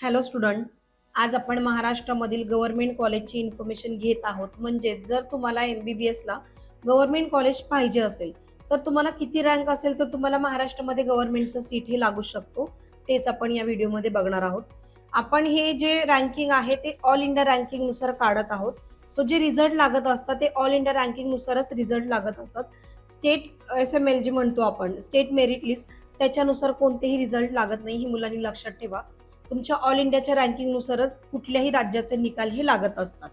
Hello student. आज आपण महाराष्ट्रामधील गव्हर्नमेंट कॉलेजची इन्फॉर्मेशन घेत आहोत. म्हणजे जर तुम्हाला MBBSला गव्हर्नमेंट कॉलेज पाहिजे असेल तर तुम्हाला किती रँक असेल तर तुम्हाला महाराष्ट्रामध्ये गव्हर्नमेंटचं सीट हे लागू शकतो. तेच आपण या व्हिडिओमध्ये बघणार आहोत. आपण हे जे रँकिंग आहे ते ऑल इंडिया रँकिंगनुसार काढत आहोत. सो जे रिझल्ट लागत असतात ते ऑल इंडिया रँकिंगनुसारच रिझल्ट लागत असतात. स्टेट SML जे म्हणतो आपण, स्टेट मेरिट लिस्ट, त्याच्यानुसार कोणतेही रिझल्ट लागत नाही, ही मुलांनी लक्षात ठेवा. तुमच्या ऑल इंडियाच्या रँकिंगनुसारच कुठल्याही राज्याचे निकाल हे लागत असतात.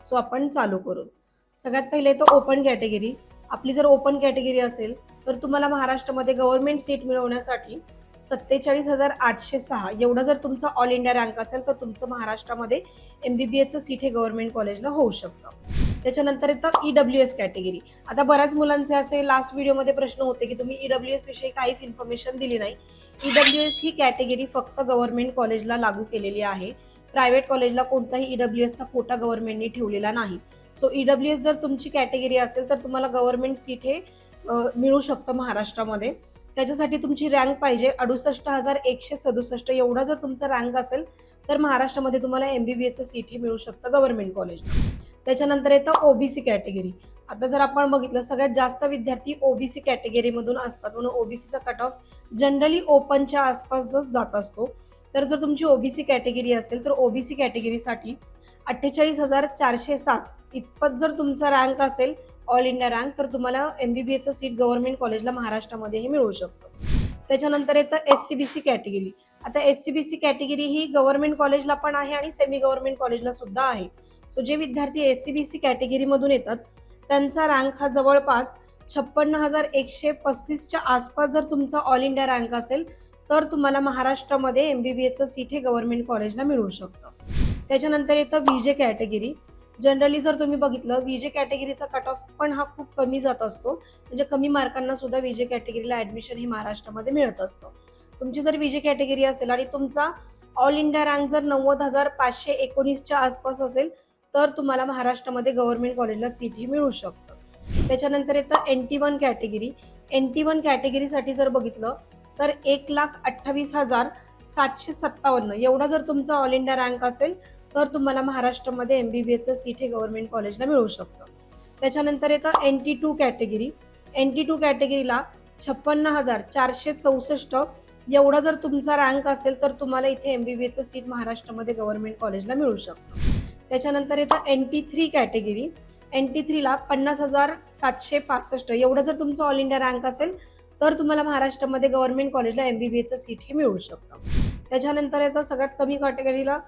सो आपण चालू करू. सगळ्यात पहिले तर ओपन कॅटेगरी. आपली जर ओपन कॅटेगरी असेल तर तुम्हाला महाराष्ट्रामध्ये गव्हर्नमेंट सीट मिळवण्यासाठी 47,806 एवढा जर तुमचा ऑल इंडिया रँक असेल तर तुमचं महाराष्ट्रामध्ये MBBSचं सीट हे गव्हर्नमेंट कॉलेजला होऊ शकतं. त्याच्यानंतर येतं EWS कॅटेगरी. आता बऱ्याच मुलांचे असे लास्ट व्हिडिओमध्ये प्रश्न होते की तुम्ही EWS विषयी काहीच इन्फॉर्मेशन दिली नाही. EWS ही कॅटेगरी फक्त गव्हर्नमेंट कॉलेजला लागू केलेली आहे. प्रायव्हेट कॉलेजला कोणताही EWSचा कोटा गव्हर्नमेंटने ठेवलेला नाही. सो EWS जर तुमची कॅटेगरी असेल तर तुम्हाला गव्हर्नमेंट सीट हे मिळू शकतं महाराष्ट्रामध्ये. त्याच्यासाठी तुमची रँक पाहिजे 68,167 एवढा जर तुमचा रँक असेल तर महाराष्ट्रामध्ये तुम्हाला MBBSचं सीट हे मिळू शकतं गव्हर्नमेंट कॉलेजला. त्याच्यानंतर येतं OBC कॅटेगरी. आता जर आपण बघितलं सगळ्यात जास्त विद्यार्थी OBC कॅटेगरीमधून असतात, म्हणून OBCचा कट ऑफ जनरली ओपनच्या आसपासच जात असतो. तर जर तुमची OBC कॅटेगरी असेल तर OBC कॅटेगरीसाठी 48,407 इतपत जर तुमचा रँक असेल ऑल इंडिया रँक तर तुम्हाला MBBSचं सीट गव्हर्नमेंट कॉलेजला महाराष्ट्रामध्ये हे मिळू शकतं. त्याच्यानंतर येतं SCBC कॅटेगरी. आता SCBC कॅटेगरी ही गव्हर्नमेंट कॉलेजला पण आहे आणि सेमी गव्हर्नमेंट कॉलेजला सुद्धा आहे. सो जे विद्यार्थी SCBC कॅटेगरीमधून येतात त्यांचा रँक हा जवळपास 56,135च्या आसपास जर तुमचा ऑल इंडिया रँक असेल तर तुम्हाला महाराष्ट्रामध्ये MBBSचं सीट हे गव्हर्नमेंट कॉलेजला मिळू शकतं. त्याच्यानंतर येतं VJ कॅटेगरी. जनरली जर तुम्ही बघितलं VJ कॅटेगरीचा कट ऑफ पण हा खूप कमी जात असतो. म्हणजे कमी मार्कांना सुद्धा VJ कॅटेगरीला ऍडमिशन हे महाराष्ट्रामध्ये मिळत असतं. तुमची जर VJ कॅटेगरी असेल आणि तुमचा ऑल इंडिया रँक जर 90,519च्या आसपास असेल तर तुम्हाला महाराष्ट्रामध्ये गव्हर्नमेंट कॉलेजला सीट ही मिळू शकतं. त्याच्यानंतर येतं NT1 कॅटेगरी. NT1 कॅटेगरीसाठी जर बघितलं तर 1,28,757 एवढा जर तुमचा ऑल इंडिया रँक असेल तर तुम्हाला महाराष्ट्रामध्ये MBBSचं सीट हे गव्हर्नमेंट कॉलेजला मिळू शकतं. त्याच्यानंतर येतं NT2 कॅटेगरी. NT2 कॅटेगरीला 56,464 एवढा जर तुमचा रँक असेल तर तुम्हाला इथे MBBSचं सीट महाराष्ट्रामध्ये गव्हर्नमेंट कॉलेजला मिळू शकतं. त्याच्यानंतर येतं NT3 कॅटेगरी. NT3ला 50,765 एवढा जर तुमचा ऑल इंडिया रँक असेल तर तुम्हाला महाराष्ट्रामध्ये गव्हर्नमेंट कॉलेजला MBBSचं सीट हे मिळू शकतं. त्याच्यानंतर येतं सगळ्यात कमी कॅटेगरीला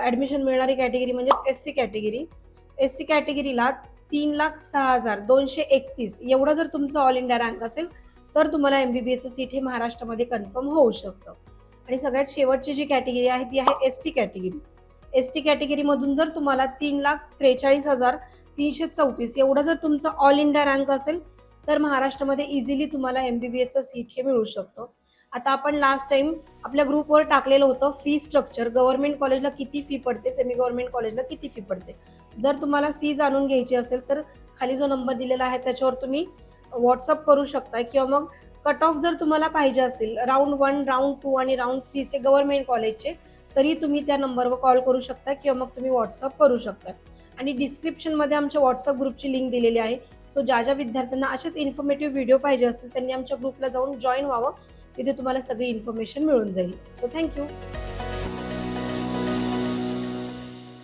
ऍडमिशन मिळणारी कॅटेगरी म्हणजेच SC कॅटेगरी. SC कॅटेगरीला 3,06,231 एवढा जर तुमचा ऑल इंडिया रँक असेल तर तुम्हाला MBBSचं सीट हे महाराष्ट्रामध्ये कन्फर्म होऊ शकतं. आणि सगळ्यात शेवटची जी कॅटेगरी आहे ती आहे ST कॅटेगरी. ST कॅटेगरीमधून जर तुम्हाला 3,43,334 एवढा जर तुमचा ऑल इंडिया रँक असेल तर महाराष्ट्रामध्ये इझिली तुम्हाला MBBSचं सीट हे मिळू शकतं. आता आपण लास्ट टाइम आपल्या ग्रुपवर टाकलेलं होतं फी स्ट्रक्चर, गव्हर्नमेंट कॉलेजला किती फी पडते, सेमी गव्हर्नमेंट कॉलेजला किती फी पडते. जर तुम्हाला फी जाणून घ्यायची असेल तर खाली जो नंबर दिलेला आहे त्याच्यावर तुम्ही व्हॉट्सअप करू शकता, किंवा मग कट ऑफ जर तुम्हाला पाहिजे असतील राऊंड 1, राऊंड 2 आणि राऊंड 3चे गव्हर्नमेंट कॉलेजचे तरी तुम्ही त्या नंबरवर कॉल करू शकता किंवा मग तुम्ही व्हॉट्सअप करू शकता. आणि डिस्क्रिप्शनमध्ये आमच्या व्हॉट्सअप ग्रुपची लिंक दिलेली आहे. सो ज्या ज्या विद्यार्थ्यांना असेच इन्फॉर्मेटिव्ह व्हिडिओ पाहिजे असतील त्यांनी आमच्या ग्रुपला जाऊन जॉईन व्हावं. तिथे तुम्हाला सगळी इन्फॉर्मेशन मिळून जाईल. So thank you.